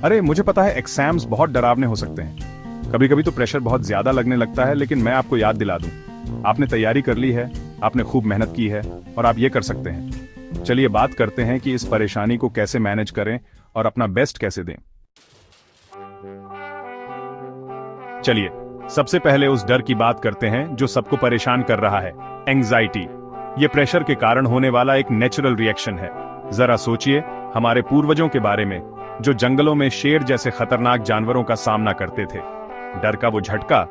अरे मुझे पता है एग्जाम्स बहुत डरावने हो सकते हैं। कभी कभी तो प्रेशर बहुत ज्यादा लगने लगता है, लेकिन मैं आपको याद दिला दूं, आपने तैयारी कर ली है, आपने खूब मेहनत की है और आप ये कर सकते हैं। चलिए बात करते हैं कि इस परेशानी को कैसे मैनेज करें और अपना बेस्ट कैसे दें। चलिए सबसे पहले उस डर की बात करते हैं जो सबको परेशान कर रहा है, एंजाइटी। ये प्रेशर के कारण होने वाला एक नेचुरल रिएक्शन है। जरा सोचिए हमारे पूर्वजों के बारे में, जो जंगलों में शेर जैसे खतरनाक जानवरों का सामना करते थे। डर का वो झटका,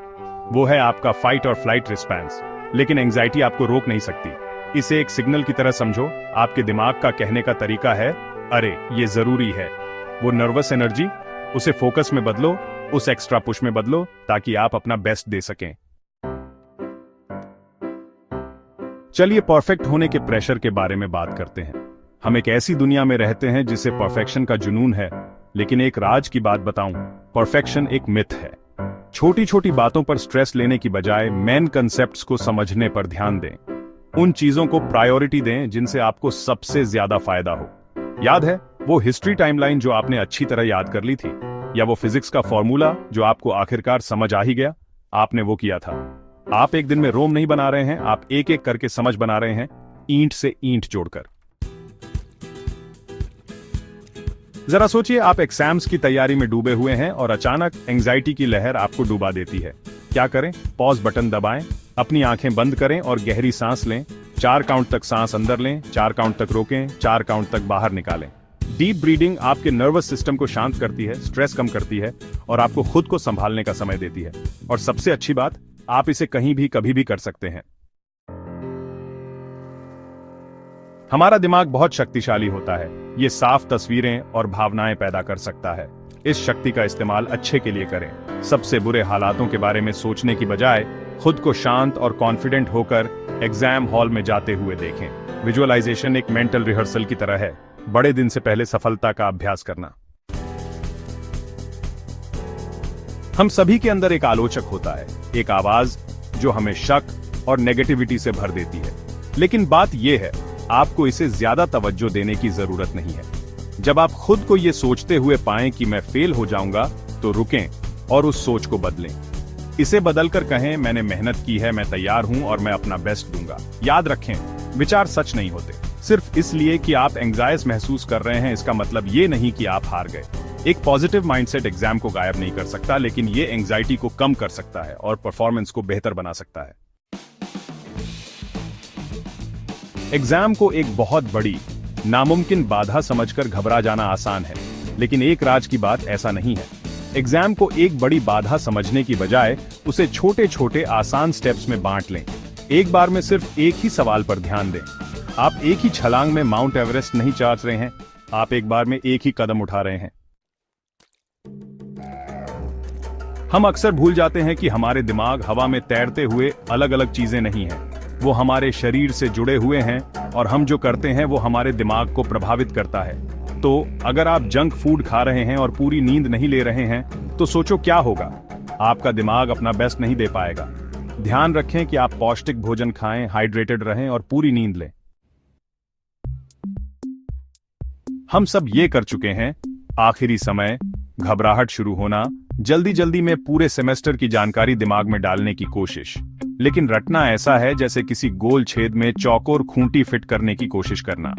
वो है आपका फाइट और फ्लाइट रिस्पॉन्स। लेकिन एंजाइटी आपको रोक नहीं सकती। इसे एक सिग्नल की तरह समझो। आपके दिमाग का कहने का तरीका है, अरे ये जरूरी है। वो नर्वस एनर्जी, उसे फोकस में बदलो, उस एक्स्ट्रा पुश में बदलो, ताकि आप अपना बेस्ट दे सकें। चलिए परफेक्ट होने के प्रेशर के बारे में बात करते हैं। हम एक ऐसी दुनिया में रहते हैं जिसे परफेक्शन का जुनून है, लेकिन एक राज की बात बताऊं, परफेक्शन एक मिथ है। छोटी छोटी बातों पर स्ट्रेस लेने की बजाय मेन कंसेप्ट्स को समझने पर ध्यान दें। उन चीजों को प्रायोरिटी दें जिनसे आपको सबसे ज्यादा फायदा हो। याद है वो हिस्ट्री टाइमलाइन जो आपने अच्छी तरह याद कर ली थी, या वो फिजिक्स का फॉर्मूला जो आपको आखिरकार समझ आ ही गया? आपने वो किया था। आप एक दिन में रोम नहीं बना रहे हैं, आप एक एक करके समझ बना रहे हैं, ईंट से ईंट जोड़कर। जरा सोचिए आप एग्जाम्स की तैयारी में डूबे हुए हैं और अचानक एंजाइटी की लहर आपको डुबा देती है। क्या करें? पॉज बटन दबाएं, अपनी आंखें बंद करें और गहरी सांस लें। 4 काउंट तक सांस अंदर लें, 4 काउंट तक रोकें, 4 काउंट तक बाहर निकालें। डीप ब्रीदिंग आपके नर्वस सिस्टम को शांत करती है, स्ट्रेस कम करती है और आपको खुद को संभालने का समय देती है। और सबसे अच्छी बात, आप इसे कहीं भी कभी भी कर सकते हैं। हमारा दिमाग बहुत शक्तिशाली होता है। ये साफ तस्वीरें और भावनाएं पैदा कर सकता है। इस शक्ति का इस्तेमाल अच्छे के लिए करें। सबसे बुरे हालातों के बारे में सोचने की बजाय खुद को शांत और कॉन्फिडेंट होकर एग्जाम हॉल में जाते हुए देखें। विजुअलाइजेशन एक मेंटल रिहर्सल की तरह है, बड़े दिन से पहले सफलता का अभ्यास करना। हम सभी के अंदर एक आलोचक होता है, एक आवाज जो हमें शक और नेगेटिविटी से भर देती है। लेकिन बात यह है, आपको इसे ज्यादा तवज्जो देने की जरूरत नहीं है। जब आप खुद को यह सोचते हुए पाएं कि मैं फेल हो जाऊंगा, तो रुकें और उस सोच को बदलें। इसे बदलकर कहें, मैंने मेहनत की है, मैं तैयार हूं और मैं अपना बेस्ट दूंगा। याद रखें, विचार सच नहीं होते। सिर्फ इसलिए कि आप एंग्जाइटी महसूस कर रहे हैं, इसका मतलब ये नहीं कि आप हार गए। एक पॉजिटिव माइंडसेट एग्जाम को गायब नहीं कर सकता, लेकिन ये एंग्जाइटी को कम कर सकता है और परफॉर्मेंस को बेहतर बना सकता है। एग्जाम को एक बहुत बड़ी, नामुमकिन बाधा समझकर घबरा जाना आसान है, लेकिन एक राज की बात ऐसा नहीं है। एग्जाम को एक बड़ी बाधा समझने की बजाय उसे छोटे छोटे आसान स्टेप्स में बांट लें। एक बार में सिर्फ एक ही सवाल पर ध्यान दें। आप एक ही छलांग में माउंट एवरेस्ट नहीं चढ़ रहे हैं, आप एक बार में एक ही कदम उठा रहे हैं। हम अक्सर भूल जाते हैं कि हमारे दिमाग हवा में तैरते हुए अलग अलग चीजें नहीं हैं। वो हमारे शरीर से जुड़े हुए हैं और हम जो करते हैं वो हमारे दिमाग को प्रभावित करता है। तो अगर आप जंक फूड खा रहे हैं और पूरी नींद नहीं ले रहे हैं, तो सोचो क्या होगा। आपका दिमाग अपना बेस्ट नहीं दे पाएगा। ध्यान रखें कि आप पौष्टिक भोजन खाएं, हाइड्रेटेड रहें और पूरी नींद लें। हम सब ये कर चुके हैं। आखिरी समय, घबराहट शुरू होना, जल्दी जल्दी में पूरे सेमेस्टर की जानकारी दिमाग में डालने की कोशिश। लेकिन रटना ऐसा है जैसे किसी गोल छेद में चौकोर खूंटी फिट करने की कोशिश करना।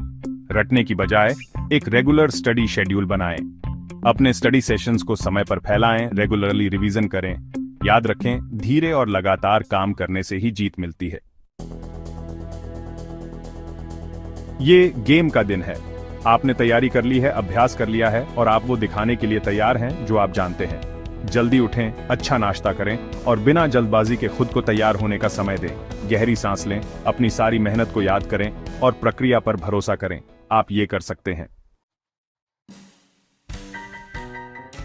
रटने की बजाय एक रेगुलर स्टडी शेड्यूल बनाएं। अपने स्टडी सेशंस को समय पर फैलाएं, रेगुलरली रिवीजन करें। याद रखें, धीरे और लगातार काम करने से ही जीत मिलती है। ये गेम का दिन है। आपने तैयारी कर ली है, अभ्यास कर लिया है और आप वो दिखाने के लिए तैयार हैं जो आप जानते हैं। जल्दी उठें, अच्छा नाश्ता करें और बिना जल्दबाजी के खुद को तैयार होने का समय दें। गहरी सांस लें, अपनी सारी मेहनत को याद करें और प्रक्रिया पर भरोसा करें। आप ये कर सकते हैं।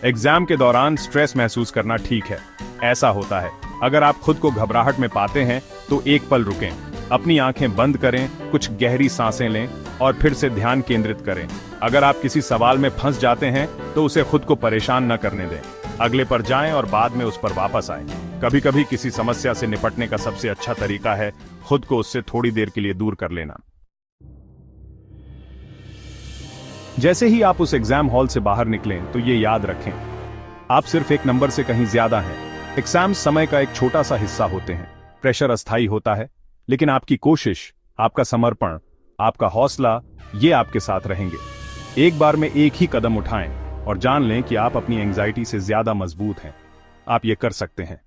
एग्जाम के दौरान स्ट्रेस महसूस करना ठीक है, ऐसा होता है। अगर आप खुद को घबराहट में पाते हैं तो एक पल रुकें, अपनी आंखें बंद करें, कुछ गहरी सांसें लें और फिर से ध्यान केंद्रित करें। अगर आप किसी सवाल में फंस जाते हैं तो उसे खुद को परेशान न करने दें। अगले पर जाएं और बाद में उस पर वापस आएं। कभी कभी किसी समस्या से निपटने का सबसे अच्छा तरीका है खुद को उससे थोड़ी देर के लिए दूर कर लेना। जैसे ही आप उस एग्जाम हॉल से बाहर निकलें तो ये याद रखें, आप सिर्फ एक नंबर से कहीं ज्यादा हैं। एग्जाम्स समय का एक छोटा सा हिस्सा होते हैं। प्रेशर अस्थायी होता है, लेकिन आपकी कोशिश, आपका समर्पण, आपका हौसला, ये आपके साथ रहेंगे। एक बार में एक ही कदम उठाएं और जान लें कि आप अपनी एंजाइटी से ज्यादा मजबूत हैं। आप ये कर सकते हैं।